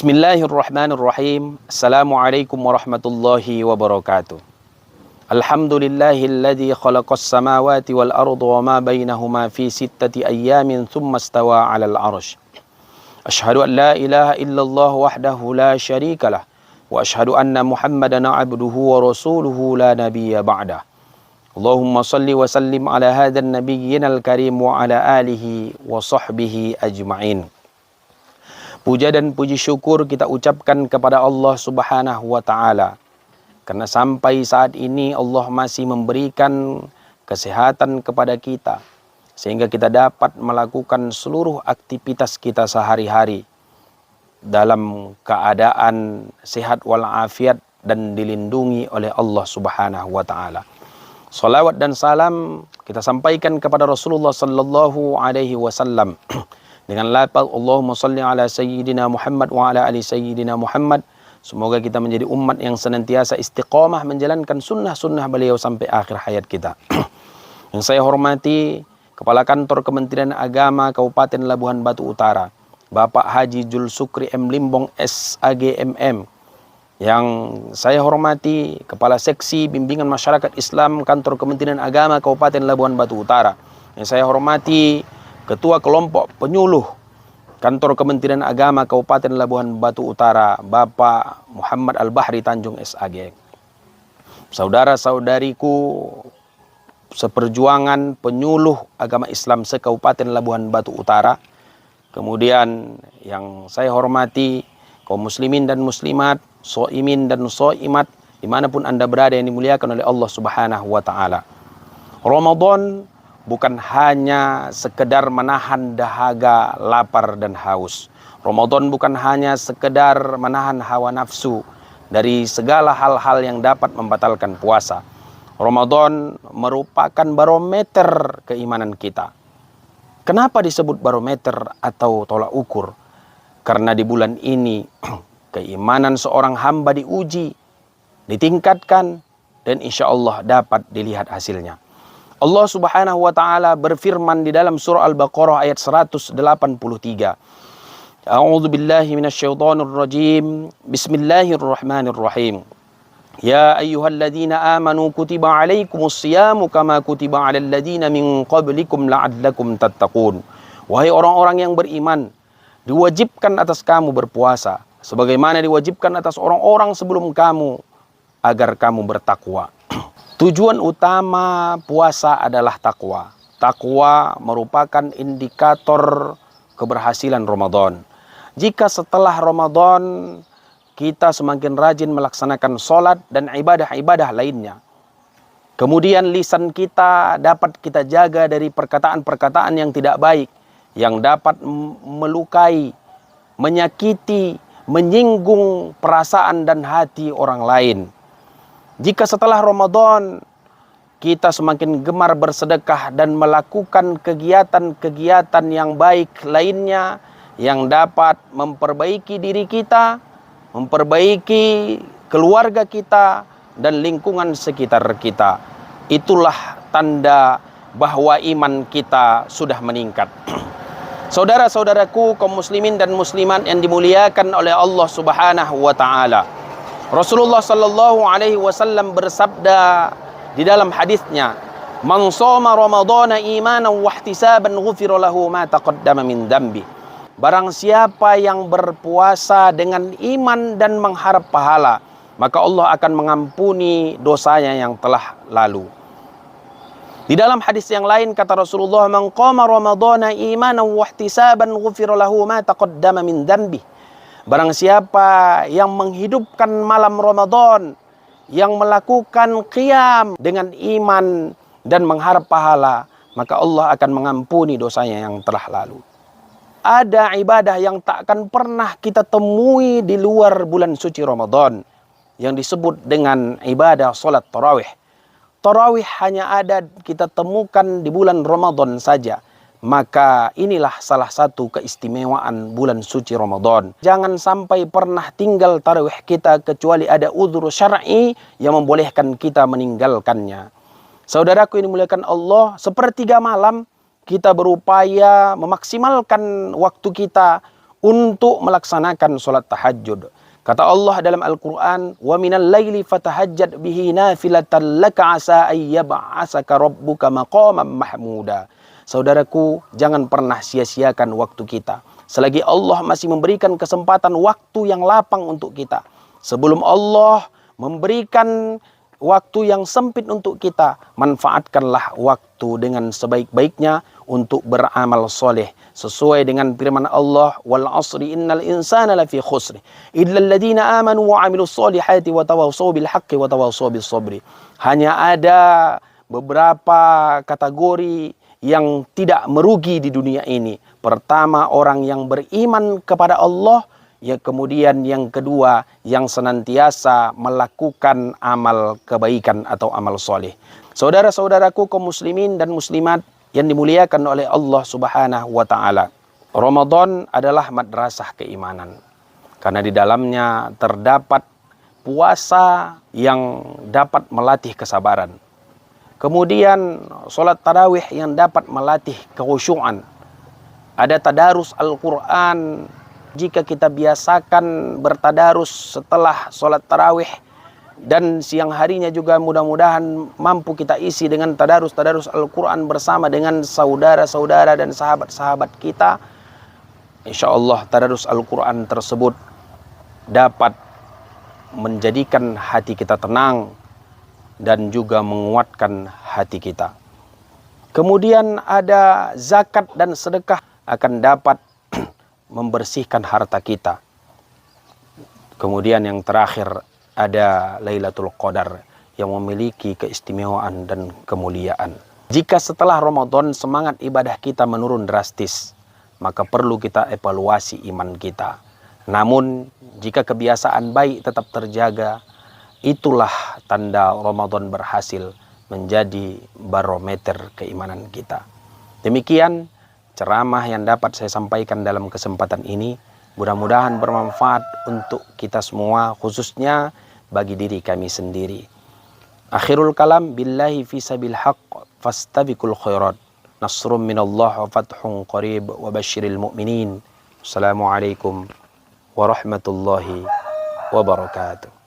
Bismillahirrahmanirrahim. Assalamualaikum warahmatullahi wabarakatuh. Alhamdulillahilladzi khalaqas samawati wal arda wa ma bainahuma fi sittati ayyamin thumma istawa 'alal 'arsy. Asyhadu an la ilaha illallah wahdahu la syarikalah wa asyhadu anna Muhammadan 'abduhu wa rasuluhu la nabiyya ba'dah. Allahumma salli wa sallim ala hadzal nabiyyinal karim wa ala alihi wa sahbihi ajma'in. Puja dan puji syukur kita ucapkan kepada Allah Subhanahu wa Ta'ala, karena sampai saat ini Allah masih memberikan kesehatan kepada kita, sehingga kita dapat melakukan seluruh aktivitas kita sehari-hari dalam keadaan sehat walafiat dan dilindungi oleh Allah Subhanahu wa Ta'ala. Salawat dan salam kita sampaikan kepada Rasulullah sallallahu alaihi wasallam dengan lafaz Allahumma salli ala sayyidina Muhammad wa ala ali sayyidina Muhammad. Semoga kita menjadi umat yang senantiasa istiqamah menjalankan sunnah-sunnah beliau sampai akhir hayat kita. Yang saya hormati Kepala Kantor Kementerian Agama Kabupaten Labuhan Batu Utara, Bapak Haji Jul Sukri M. Limbong SAGMM. Yang saya hormati Kepala Seksi Bimbingan Masyarakat Islam Kantor Kementerian Agama Kabupaten Labuhan Batu Utara. Yang saya hormati Ketua Kelompok Penyuluh Kantor Kementerian Agama Kabupaten Labuhan Batu Utara, Bapak Muhammad Al-Bahri Tanjung SAG. Saudara-saudariku seperjuangan penyuluh agama Islam se-Kabupaten Labuhan Batu Utara. Kemudian yang saya hormati kaum muslimin dan muslimat, soimin dan soimat, dimanapun Anda berada yang dimuliakan oleh Allah Subhanahu wa Ta'ala. Ramadan bukan hanya sekedar menahan dahaga, lapar dan haus. Ramadan bukan hanya sekedar menahan hawa nafsu dari segala hal-hal yang dapat membatalkan puasa. Ramadan merupakan barometer keimanan kita. Kenapa disebut barometer atau tolak ukur? Karena di bulan ini keimanan seorang hamba diuji, ditingkatkan, dan insya Allah dapat dilihat hasilnya. Allah Subhanahu wa Ta'ala berfirman di dalam surah Al-Baqarah ayat 183. A'udzu billahi minasyaitonir rajim. Bismillahirrahmanirrahim. Ya ayyuhalladzina amanu kutiba alaikumus shiyamu kama kutiba alal ladzina min qablikum la'allakum tattaqun. Wahai orang-orang yang beriman, diwajibkan atas kamu berpuasa sebagaimana diwajibkan atas orang-orang sebelum kamu agar kamu bertakwa. Tujuan utama puasa adalah takwa. Takwa merupakan indikator keberhasilan Ramadan. Jika setelah Ramadan kita semakin rajin melaksanakan sholat dan ibadah-ibadah lainnya, kemudian lisan kita dapat kita jaga dari perkataan-perkataan yang tidak baik, yang dapat melukai, menyakiti, menyinggung perasaan dan hati orang lain. Jika setelah Ramadan kita semakin gemar bersedekah dan melakukan kegiatan-kegiatan yang baik lainnya yang dapat memperbaiki diri kita, memperbaiki keluarga kita dan lingkungan sekitar kita, itulah tanda bahwa iman kita sudah meningkat. Saudara-saudaraku kaum muslimin dan muslimat yang dimuliakan oleh Allah Subhanahu wa Ta'ala, Rasulullah sallallahu alaihi wasallam bersabda di dalam hadisnya, "Man shoma ramadhana imanan wa ihtisaban ghufira lahu ma taqaddama min dzambi." Barang siapa yang berpuasa dengan iman dan mengharap pahala, maka Allah akan mengampuni dosanya yang telah lalu. Di dalam hadis yang lain kata Rasulullah, "Man qama ramadhana imanan wa ihtisaban ghufira lahu ma taqaddama min dzambi." Barang siapa yang menghidupkan malam Ramadan, yang melakukan qiyam dengan iman dan mengharap pahala, maka Allah akan mengampuni dosanya yang telah lalu. Ada ibadah yang tak akan pernah kita temui di luar bulan suci Ramadan, yang disebut dengan ibadah salat tarawih. Tarawih hanya ada kita temukan di bulan Ramadan saja. Maka inilah salah satu keistimewaan bulan suci Ramadan. Jangan sampai pernah tinggal tarawih kita kecuali ada uzur syar'i yang membolehkan kita meninggalkannya. Saudaraku ini dimuliakan Allah, sepertiga malam kita berupaya memaksimalkan waktu kita untuk melaksanakan sholat tahajud. Kata Allah dalam Al-Quran, wa minal laili fatahajjad bihi nafilatan laka asa ayyab'asaka rabbuka maqaman mahmuda. Saudaraku, jangan pernah sia-siakan waktu kita. Selagi Allah masih memberikan kesempatan waktu yang lapang untuk kita. Sebelum Allah memberikan waktu yang sempit untuk kita, manfaatkanlah waktu dengan sebaik-baiknya untuk beramal soleh. Sesuai dengan firman Allah, wal asri innal insana lafi khusri illal ladzina amanu wa amilus solihati wa tawassaw bil haqqi wa tawassaw bis sabri. Hanya ada beberapa kategori yang tidak merugi di dunia ini. Pertama, orang yang beriman kepada Allah. Ya, kemudian yang kedua, yang senantiasa melakukan amal kebaikan atau amal soleh. Saudara-saudaraku kaum muslimin dan muslimat yang dimuliakan oleh Allah Subhanahu wa Ta'ala, Ramadan adalah madrasah keimanan, karena di dalamnya terdapat puasa yang dapat melatih kesabaran, kemudian sholat tarawih yang dapat melatih kekhusyuan, ada tadarus Al-Quran. Jika kita biasakan bertadarus setelah sholat tarawih, dan siang harinya juga mudah-mudahan mampu kita isi dengan tadarus Al-Quran bersama dengan saudara-saudara dan sahabat-sahabat kita, insya Allah tadarus Al-Quran tersebut dapat menjadikan hati kita tenang dan juga menguatkan hati kita. Kemudian ada zakat dan sedekah akan dapat membersihkan harta kita. Kemudian yang terakhir ada Lailatul Qadar yang memiliki keistimewaan dan kemuliaan. Jika setelah Ramadan semangat ibadah kita menurun drastis, maka perlu kita evaluasi iman kita. Namun jika kebiasaan baik tetap terjaga, itulah tanda Ramadan berhasil menjadi barometer keimanan kita. Demikian ceramah yang dapat saya sampaikan dalam kesempatan ini. Mudah-mudahan bermanfaat untuk kita semua, khususnya bagi diri kami sendiri. Akhirul kalam, billahi fi sabil haqq fastabiqul khairat. Nasrun minallah wa fathun qarib wa basyiril mu'minin. Assalamualaikum warahmatullahi wabarakatuh.